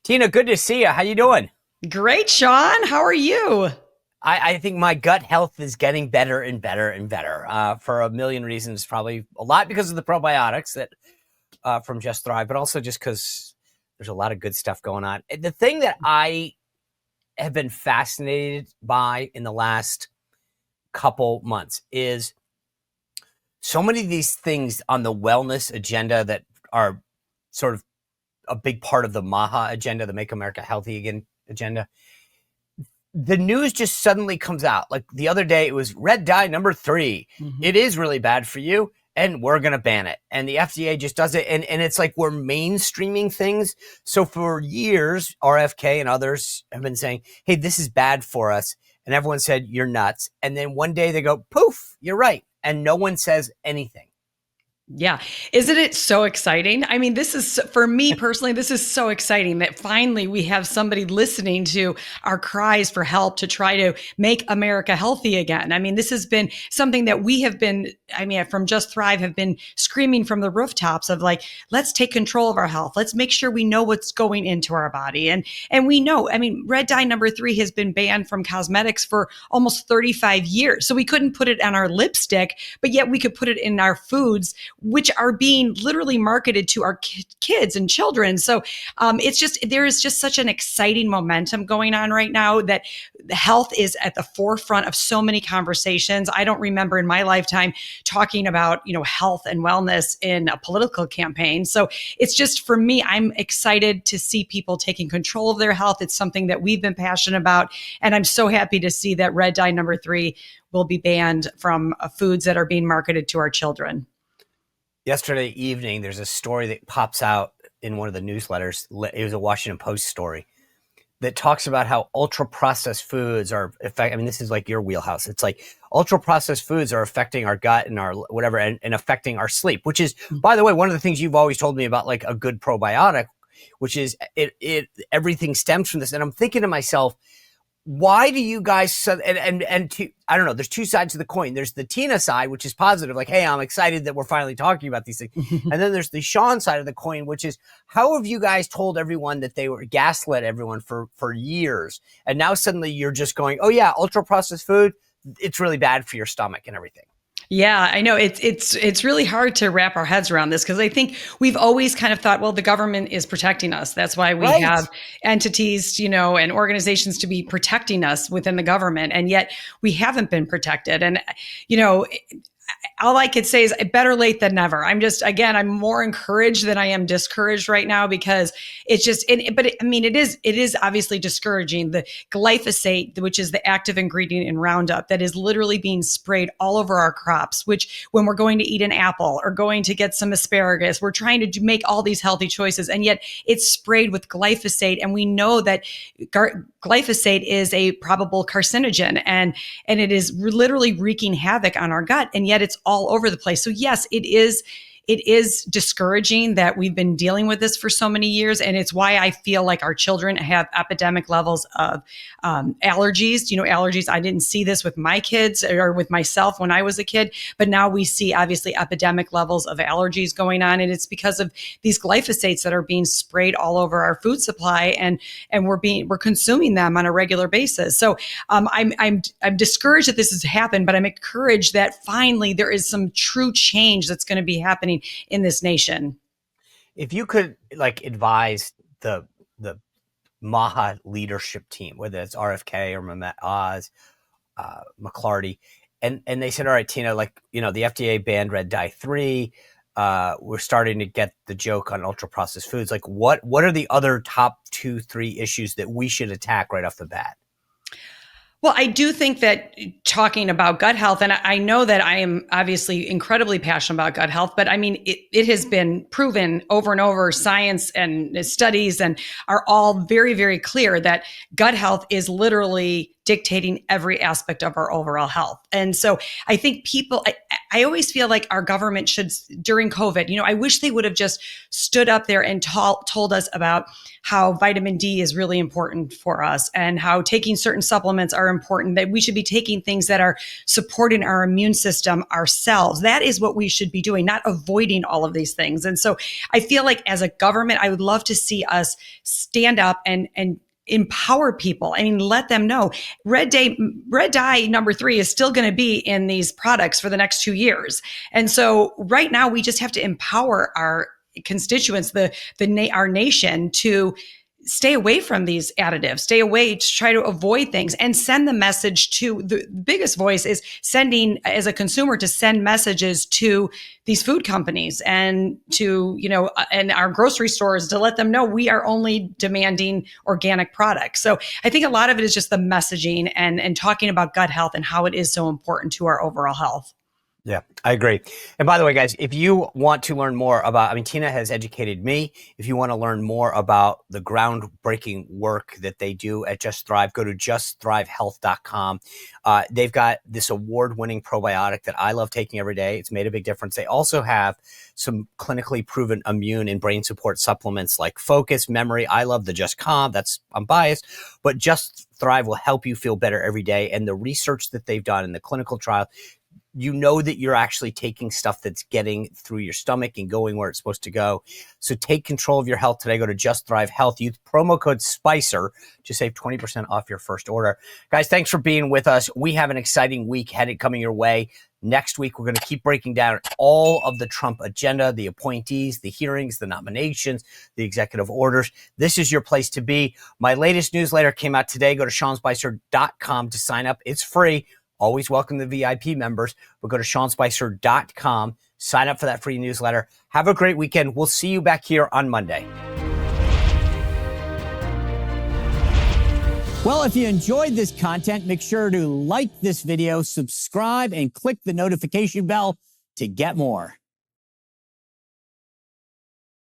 Tina, good to see you. How you doing? Great, Sean. How are you? I think my gut health is getting better and better and better for a million reasons. Probably a lot because of the probiotics that from Just Thrive, but also just because there's a lot of good stuff going on. The thing that I have been fascinated by in the last couple months is so many of these things on the wellness agenda that are sort of a big part of the MAHA agenda, the Make America Healthy Again agenda. The news just suddenly comes out. Like the other day, it was red dye number 3. It is really bad for you, and we're going to ban it. And the FDA just does it. And it's like we're mainstreaming things. So for years, RFK and others have been saying, hey, this is bad for us. And everyone said, you're nuts. And then one day they go, poof, you're right. And no one says anything. Yeah. Isn't it so exciting? I mean, this is, for me personally, this is so exciting that finally we have somebody listening to our cries for help to try to make America healthy again. I mean, this has been something that we have been, from Just Thrive have been screaming from the rooftops of like, let's take control of our health. Let's make sure we know what's going into our body. And we know, red dye number 3 has been banned from cosmetics for almost 35 years. So we couldn't put it on our lipstick, but yet we could put it in our foods, which are being literally marketed to our kids and children. So there is just such an exciting momentum going on right now that health is at the forefront of so many conversations. I don't remember in my lifetime talking about, health and wellness in a political campaign. So it's just, for me, I'm excited to see people taking control of their health. It's something that we've been passionate about. And I'm so happy to see that red dye number 3 will be banned from foods that are being marketed to our children. Yesterday evening, there's a story that pops out in one of the newsletters. It was a Washington Post story that talks about how ultra processed foods are affecting. This is like your wheelhouse. It's like ultra processed foods are affecting our gut and our whatever, and affecting our sleep, which is, by the way, one of the things you've always told me about, like a good probiotic, which is everything stems from this. And I'm thinking to myself, why do you guys, I don't know, there's two sides to the coin. There's the Tina side, which is positive, like, hey, I'm excited that we're finally talking about these things. And then there's the Sean side of the coin, which is, how have you guys told everyone that they were gaslit everyone for years? And now suddenly you're just going, oh yeah, ultra processed food, it's really bad for your stomach and everything. Yeah, I know it's really hard to wrap our heads around this, because I think we've always kind of thought, well, the government is protecting us. That's why we have entities, and organizations to be protecting us within the government. And yet we haven't been protected. And, all I could say is better late than never. I'm more encouraged than I am discouraged right now, because it is obviously discouraging. The glyphosate, which is the active ingredient in Roundup, that is literally being sprayed all over our crops, which when we're going to eat an apple or going to get some asparagus, we're trying to make all these healthy choices. And yet it's sprayed with glyphosate. And we know that glyphosate is a probable carcinogen, and it is literally wreaking havoc on our gut. And yet it's all over the place. So yes, it is discouraging that we've been dealing with this for so many years. And it's why I feel like our children have epidemic levels of allergies. Allergies, I didn't see this with my kids or with myself when I was a kid, but now we see obviously epidemic levels of allergies going on. And it's because of these glyphosates that are being sprayed all over our food supply, and we're consuming them on a regular basis. So I'm discouraged that this has happened, but I'm encouraged that finally there is some true change that's going to be happening in this nation. If you could advise the MAHA leadership team, whether it's RFK or Oz, McClarty, and they said, all right, Tina, the FDA banned red dye 3. We're starting to get the joke on ultra processed foods. What are the other top 2-3 issues that we should attack right off the bat? Well, I do think that talking about gut health, and I know that I am obviously incredibly passionate about gut health, but it has been proven over and over, science and studies and are all very, very clear that gut health is literally dictating every aspect of our overall health. And so I think I always feel like our government should, during COVID, I wish they would have just stood up there and told us about how vitamin D is really important for us and how taking certain supplements are important, that we should be taking things that are supporting our immune system ourselves. That is what we should be doing, not avoiding all of these things. And so I feel like as a government, I would love to see us stand up and empower people. I mean, let them know red dye number 3 is still going to be in these products for the next 2 years. And so right now we just have to empower our constituents, our nation, to stay away from these additives, stay away, to try to avoid things, and send the message to the biggest voice is sending, as a consumer, to send messages to these food companies and to, and our grocery stores, to let them know we are only demanding organic products. So I think a lot of it is just the messaging and talking about gut health and how it is so important to our overall health. Yeah, I agree. And by the way, guys, if you want to learn more about, Tina has educated me. If you want to learn more about the groundbreaking work that they do at Just Thrive, go to justthrivehealth.com. They've got this award-winning probiotic that I love taking every day. It's made a big difference. They also have some clinically proven immune and brain support supplements like Focus, Memory. I love the Just Calm. I'm biased, but Just Thrive will help you feel better every day. And the research that they've done in the clinical trial, you know that you're actually taking stuff that's getting through your stomach and going where it's supposed to go. So take control of your health today. Go to Just Thrive Health. Use promo code SPICER to save 20% off your first order. Guys, thanks for being with us. We have an exciting week coming your way. Next week, we're going to keep breaking down all of the Trump agenda, the appointees, the hearings, the nominations, the executive orders. This is your place to be. My latest newsletter came out today. Go to SeanSpicer.com to sign up. It's free. Always welcome the VIP members, but go to SeanSpicer.com, sign up for that free newsletter. Have a great weekend. We'll see you back here on Monday. Well, if you enjoyed this content, make sure to like this video, subscribe, and click the notification bell to get more.